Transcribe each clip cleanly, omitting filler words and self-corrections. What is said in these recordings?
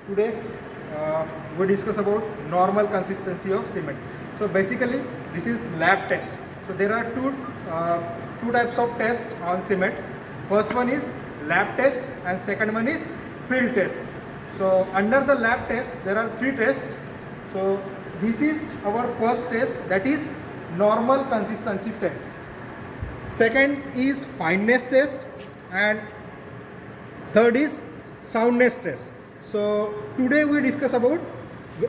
Today we discuss about normal consistency of cement. So basically this is lab test. So there are two types of tests on cement. First one is lab test and second one is field test. So under the lab test there are three tests. So this is our first test, that is normal consistency test. Second is fineness test and third is soundness test. So today we discuss about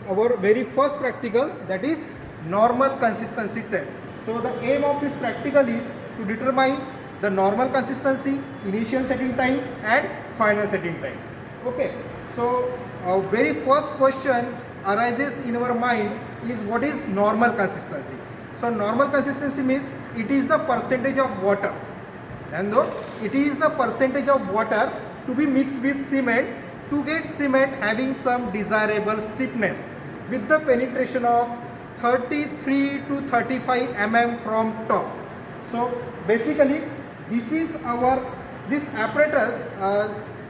our very first practical, that is normal consistency test. So the aim of this practical is to determine the normal consistency, initial setting time and final setting time. Okay, so our very first question arises in our mind is what is normal consistency. So normal consistency means it is the percentage of water, and though it is the percentage of water to be mixed with cement to get cement having some desirable stiffness with the penetration of 33 to 35 mm from top. So basically this apparatus,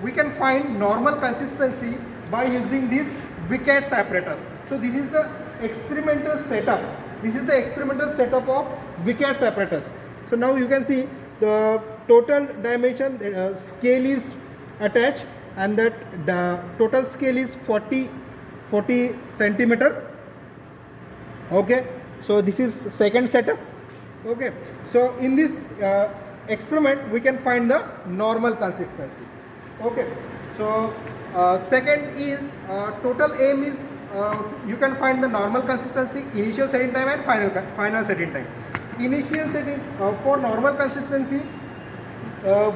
we can find normal consistency by using this Vickett's apparatus. So this is the experimental setup. This is the experimental setup of Vickett's apparatus. So now you can see the total dimension scale is attached, and that the total scale is 40 centimeter. Okay, so this is second setup. Okay, so in this experiment we can find the normal consistency. Okay, so second is total aim is you can find the normal consistency, initial setting time and final setting time. Initial setting for normal consistency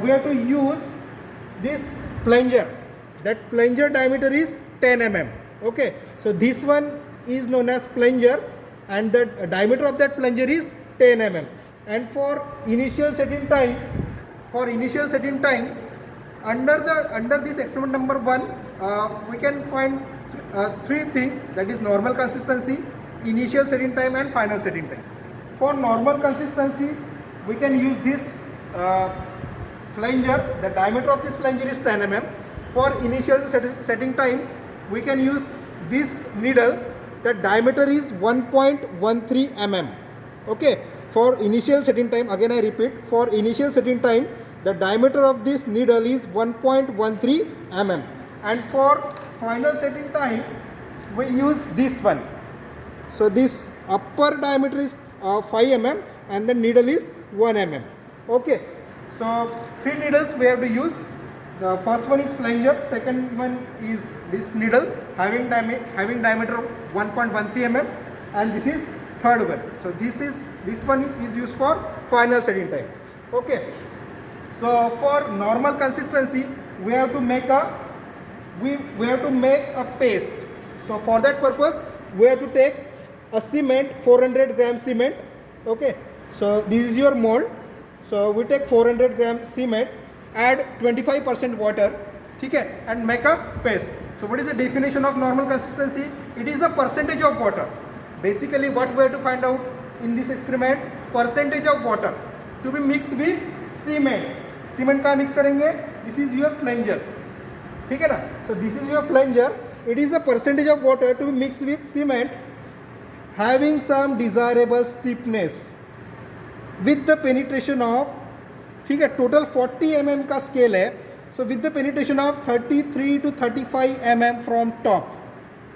we have to use this plunger. That plunger diameter is 10 mm. Okay, so this one is known as plunger and the diameter of that plunger is 10 mm. And for initial setting time, under this experiment number 1, we can find three things, that is normal consistency, initial setting time and final setting time. For normal consistency we can use this plunger. The diameter of this plunger is 10 mm. For initial setting time we can use this needle. The diameter is 1.13 mm. Okay, for initial setting time, again I repeat, for initial setting time the diameter of this needle is 1.13 mm, and for final setting time we use this one. So this upper diameter is 5 mm and the needle is 1 mm. Okay, so three needles we have to use. The first one is plunger, second one is this needle having diameter of 1.13 mm, and this is third one. So this one is used for final setting time. Okay, so for normal consistency we have to make a paste. So for that purpose we have to take a cement, 400 gram cement. Okay, so this is your mold. So we take 400 gram cement, add 25% water, okay, and make a paste. So what is the definition of normal consistency? It is the percentage of water. Basically what we have to find out in this experiment, percentage of water to be mixed with cement. Cement का mix करेंगे? This is your plunger, ठीक है ना? So this is your plunger. It is the percentage of water to be mixed with cement having some desirable stiffness with the penetration of, ठीक है, total 40 mm का scale है. So with the penetration of 33 to 35 mm from top,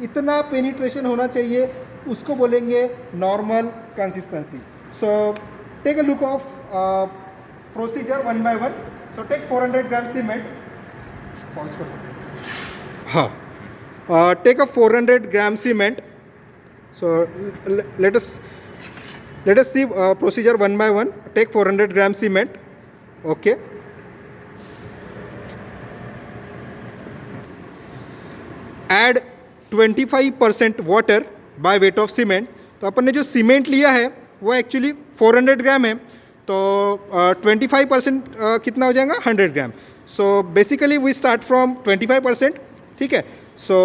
इतना penetration होना चाहिए, उसको बोलेंगे normal consistency. So take a look of procedure one by one. So take 400 gram cement. हाँ, take a 400 gram cement. So let us see procedure one by one. Take 400 gram cement. Okay, add 25% water by weight of cement. तो अपन ने जो cement लिया है वो actually 400 ग्राम है, तो 25% कितना हो जाएगा, 100 gram. So basically we start from 25%. ठीक है, so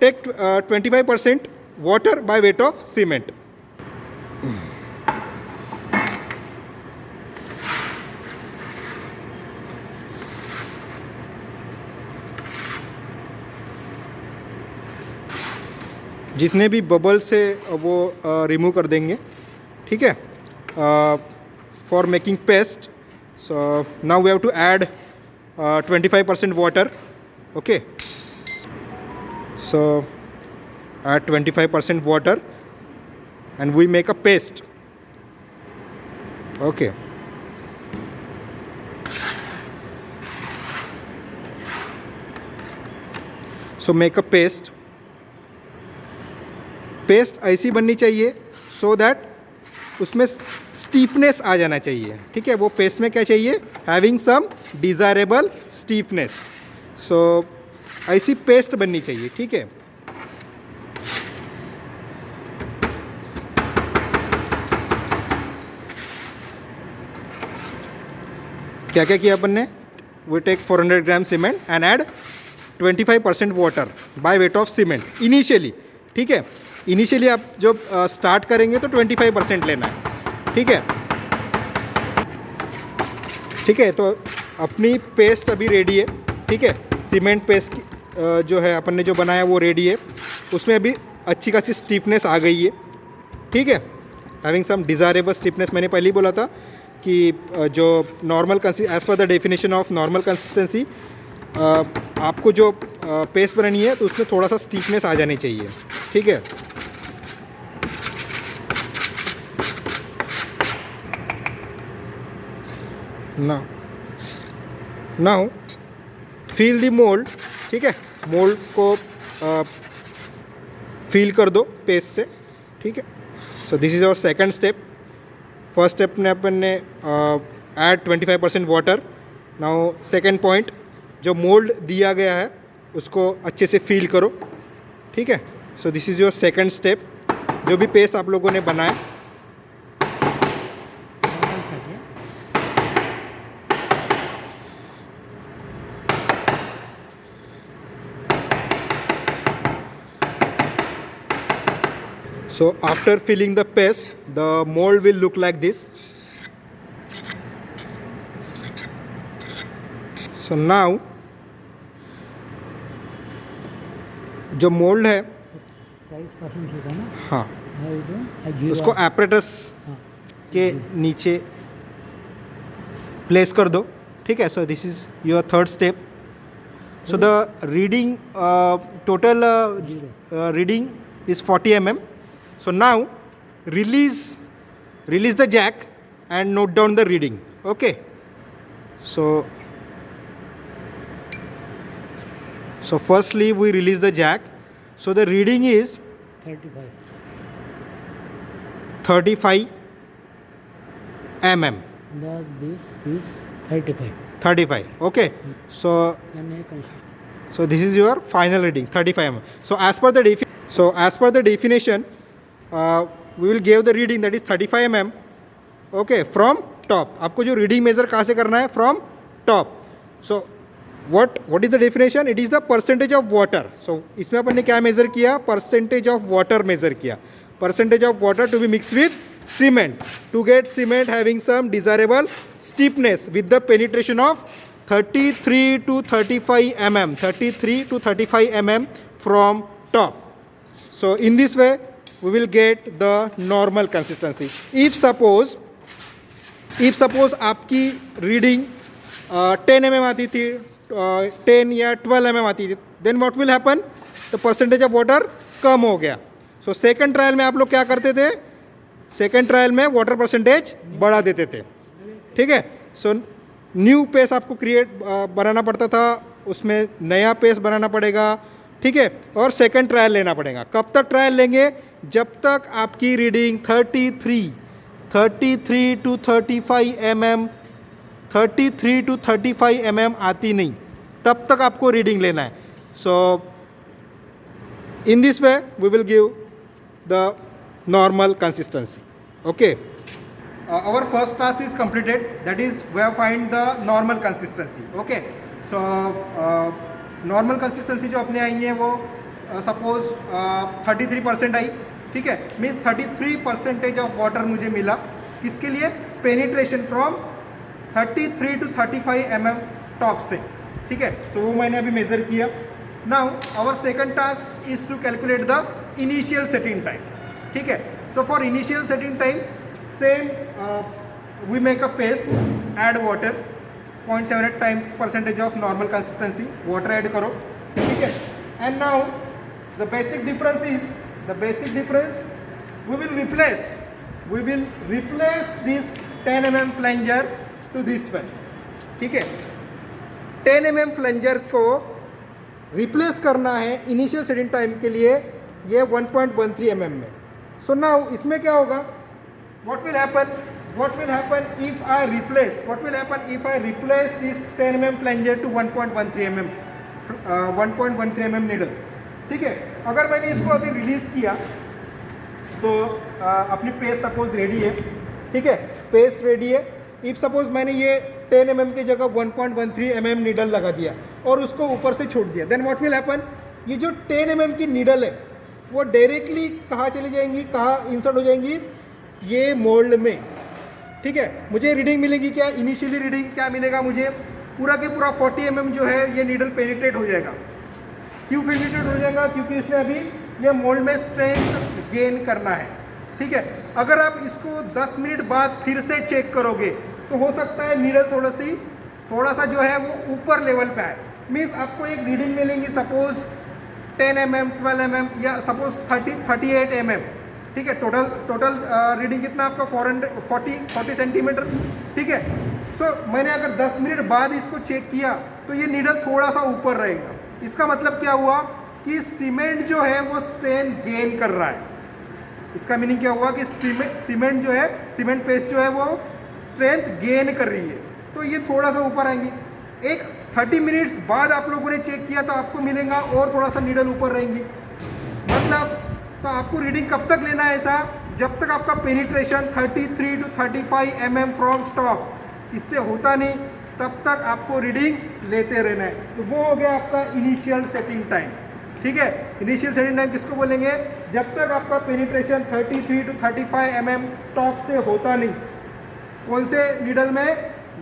take 25% water by weight of cement. जितने भी बबल से वो रिमूव कर देंगे, ठीक है, for making paste. So now we have to add 25% water. Okay, so add 25% water and we make a paste. Okay, so make a paste. Paste ऐसी बननी चाहिए सो दैट उसमें स्टीफनेस आ जाना चाहिए, ठीक है. वो पेस्ट में क्या चाहिए, हैविंग सम डिज़ायरेबल स्टीफनेस. सो ऐसी पेस्ट बननी चाहिए, ठीक है. क्या क्या किया अपन ने, we take 400 gram cement and add 25% water by weight of cement initially, ठीक है. इनिशियली आप जब स्टार्ट करेंगे तो 25% लेना है, ठीक है. ठीक है, तो अपनी पेस्ट अभी रेडी है, ठीक है. सीमेंट पेस्ट जो है अपन ने जो बनाया वो रेडी है. उसमें अभी अच्छी खासी स्टीफनेस आ गई है, ठीक है. हैविंग सम डिज़ायरेबल स्टीफनेस, मैंने पहले ही बोला था कि जो normal as per the definition of normal consistency, आपको जो पेस्ट बनानी है तो उसमें थोड़ा सा स्टीफनेस आ जानी चाहिए, ठीक है. नाउ फील द मोल्ड, ठीक है. मोल्ड को फील कर दो पेस्ट से, ठीक है. So this is our second step. First step ने अपन ने add 25% water. Now second point, जो मोल्ड दिया गया है उसको अच्छे से फील करो, ठीक है. So this is your second step. जो भी पेस्ट आप लोगों ने बनाया, so after filling the paste, the mold will look like this. So now जो मोल्ड है, 40% होगा ना, हाँ, उसको उसको एपरेटस के नीचे प्लेस कर दो, ठीक है. So this is your third step. So the reading, total reading is 40 mm. So now release the jack and note down the reading. Okay, so firstly we release the jack. So the reading is 35 mm. This 35. Okay, so this is your final reading, 35 mm. So as per the definition, we will give the reading that is 35 mm. Okay, from top. आपको जो reading major कहाँ से करना है, from top. So what is the definition? It is the percentage of water. So इसमें अपन ने क्या major किया, percentage of water मेजर किया. Percentage of water to be mixed with cement to get cement having some desirable steepness with the penetration of 33 to 35 mm. 33 to 35 mm from top. So in this way we will get the normal consistency. If suppose आपकी reading 10 mm आती थी, 10 या 12 mm आती थी, then what will happen? The percentage of water कम हो गया. So second trial में आप लोग क्या करते थे, सेकेंड ट्रायल में वाटर परसेंटेज बढ़ा देते थे, ठीक है. सो न्यू पेस्ट आपको बनाना पड़ता था, उसमें नया पेस्ट बनाना पड़ेगा, ठीक है. और सेकेंड ट्रायल लेना पड़ेगा. कब तक ट्रायल लेंगे, जब तक आपकी reading 33 to 35 mm 33 to 35 mm आती नहीं, तब तक आपको रीडिंग लेना है. So in this way we will give the normal consistency. Okay, our first task is completed, that is we have find the normal consistency. Okay, so normal consistency जो अपने आई है वो सपोज 33% आई, ठीक है. मीन्स 33% ऑफ वाटर मुझे मिला. किसके लिए, penetration from 33 to 35 mm top से, ठीक है. सो वो मैंने अभी मेज़र किया. Now our second task is to calculate the initial setting time. ठीक है. So for initial setting time same we make a paste, add water 0.78 times percentage of normal consistency, water add करो. ठीक है. And now the basic difference we will replace this 10 mm flanger to this one. ठीक है. 10 mm flanger को replace करना है initial setting time के लिए ये 1.13 mm में. सो नाउ इसमें क्या होगा, what will happen if I replace this 10 mm flanger to 1.13 mm needle. ठीक है. अगर मैंने इसको अभी रिलीज किया तो अपनी पेस्ट सपोज रेडी है. ठीक है. पेस्ट रेडी है. इफ सपोज मैंने ये 10 mm की जगह 1.13 mm नीडल लगा दिया और उसको ऊपर से छोड़ दिया, देन व्हाट विल हैपन, ये जो 10 mm की नीडल है वो डायरेक्टली कहाँ चली जाएंगी, कहाँ इंसर्ट हो जाएंगी, ये मोल्ड में. ठीक है. मुझे रीडिंग मिलेगी क्या, इनिशियली रीडिंग क्या मिलेगा मुझे, पूरा के पूरा 40 mm जो है ये नीडल पेनिट्रेट हो जाएगा. क्यों पेनिट्रेट हो जाएगा, क्योंकि इसमें अभी ये मोल्ड में स्ट्रेंथ गेन करना है. ठीक है. अगर आप इसको 10 मिनट बाद फिर से चेक करोगे तो हो सकता है नीडल थोड़ा सा जो है वो ऊपर लेवल पे आए. मीन्स आपको एक रीडिंग मिलेंगी सपोज 10 mm 12 mm या सपोज 38 mm. ठीक है. टोटल रीडिंग कितना आपका 40 सेंटीमीटर. ठीक है. सो मैंने अगर 10 मिनट बाद इसको चेक किया तो ये नीडल थोड़ा सा ऊपर रहेगा. इसका मतलब क्या हुआ कि सीमेंट जो है वो स्ट्रेन गेन कर रहा है. इसका मीनिंग क्या हुआ कि सीमेंट जो है, सीमेंट पेस्ट जो है वो स्ट्रेंथ गेन कर रही है, तो ये थोड़ा सा ऊपर आएंगी. एक 30 मिनट्स बाद आप लोगों ने चेक किया तो आपको मिलेगा और थोड़ा सा नीडल ऊपर रहेंगी. मतलब तो आपको रीडिंग कब तक लेना है ऐसा, जब तक आपका penetration 33 to 35 mm from top इससे होता नहीं तब तक आपको रीडिंग लेते रहना है. तो वो हो गया आपका इनिशियल सेटिंग टाइम. ठीक है. इनिशियल सेटिंग टाइम किसको बोलेंगे, जब तक आपका पेनिट्रेशन 33 to 35 mm टॉप से होता नहीं. कौन से नीडल में,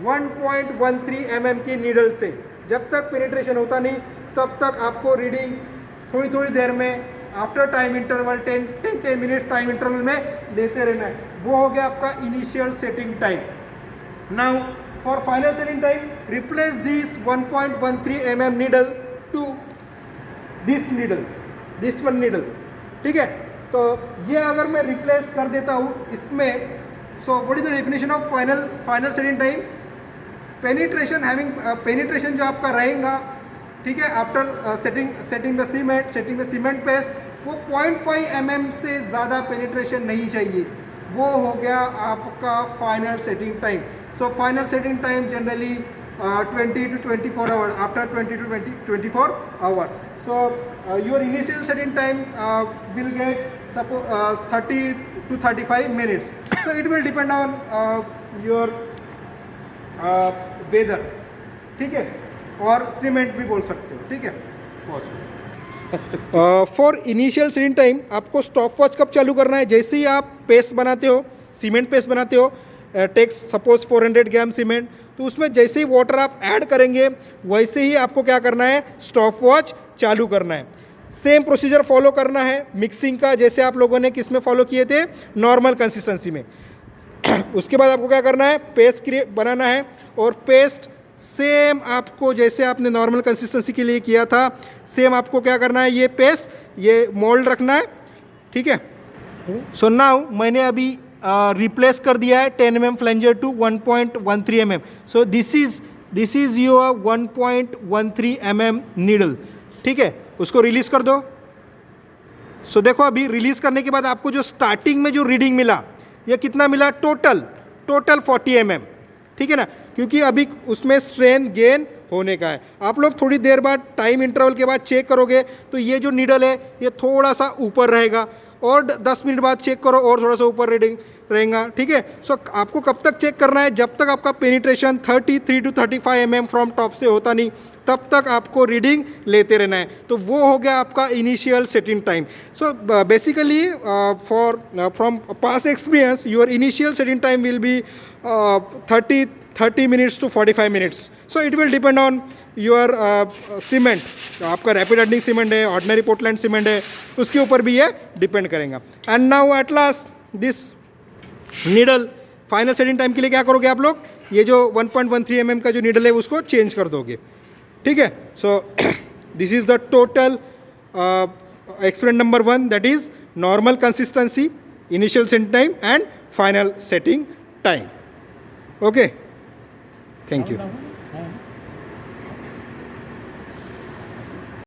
1.13 mm की नीडल से जब तक पेनिट्रेशन होता नहीं तब तक आपको रीडिंग थोड़ी देर में after time interval 10 minutes time interval में लेते रहना है. वो हो गया आपका initial setting time. Now for final setting time replace this 1.13 mm needle to this one needle. ठीक है. तो ये अगर मैं रिप्लेस कर देता हूँ इसमें, so what is the definition of final setting time, penetration जो आपका रहेगा. ठीक है. After setting the cement paste वो 0.5 mm से ज़्यादा पेनिट्रेशन नहीं चाहिए. वो हो गया आपका final setting time. So final setting time generally 20 to 24 hours, after 20 to 24 hours. So your initial setting time will get suppose 30 to 35 minutes. So it will depend on your weather. ठीक है. और cement भी बोल सकते हो. ठीक है. For initial setting time आपको स्टॉप वॉच कब चालू करना है, जैसे ही आप पेस्ट बनाते हो, सीमेंट पेस्ट बनाते हो, टेक्स सपोज 400 ग्राम सीमेंट, तो उसमें जैसे ही वाटर आप ऐड करेंगे वैसे ही आपको क्या करना है, स्टॉप वॉच चालू करना है. सेम प्रोसीजर फॉलो करना है मिक्सिंग का, जैसे आप लोगों ने किस में फॉलो किए थे, नॉर्मल कंसिस्टेंसी में. उसके बाद आपको क्या करना है, पेस्ट बनाना है. और पेस्ट सेम आपको जैसे आपने नॉर्मल कंसिस्टेंसी के लिए किया था सेम आपको क्या करना है, ये पेस्ट ये मोल्ड रखना है. ठीक है. सो नाउ मैंने अभी रिप्लेस कर दिया है 10 mm plunger to 1.13 mm. So this is your 1.13 mm needle. ठीक है. उसको रिलीज कर दो. सो देखो अभी रिलीज करने के बाद आपको जो स्टार्टिंग में जो रीडिंग मिला ये कितना मिला, टोटल 40 mm. ठीक है ना, क्योंकि अभी उसमें स्ट्रेन गेन होने का है. आप लोग थोड़ी देर बाद टाइम इंटरवल के बाद चेक करोगे तो ये जो नीडल है ये थोड़ा सा ऊपर रहेगा, और 10 मिनट बाद चेक करो और थोड़ा सा ऊपर रीडिंग रहेगा. ठीक है. सो आपको कब तक चेक करना है, जब तक आपका penetration 33 to 35 mm from top से होता नहीं तब तक आपको रीडिंग लेते रहना है. तो वो हो गया आपका initial setting time. So basically from past experience your initial setting time will be 30 minutes to 45 minutes. So it will depend on your cement. आपका रैपिड hardening सीमेंट है, ऑर्डिनरी पोर्टलैंड सीमेंट है, उसके ऊपर भी ये डिपेंड करेगा. And now at last this needle final setting time के लिए क्या करोगे आप लोग, ये जो 1.13 mm का जो नीडल है उसको चेंज कर दोगे. ठीक है. So this is the total experiment number 1, that is normal consistency, initial setting time and final setting time. Okay, thank you.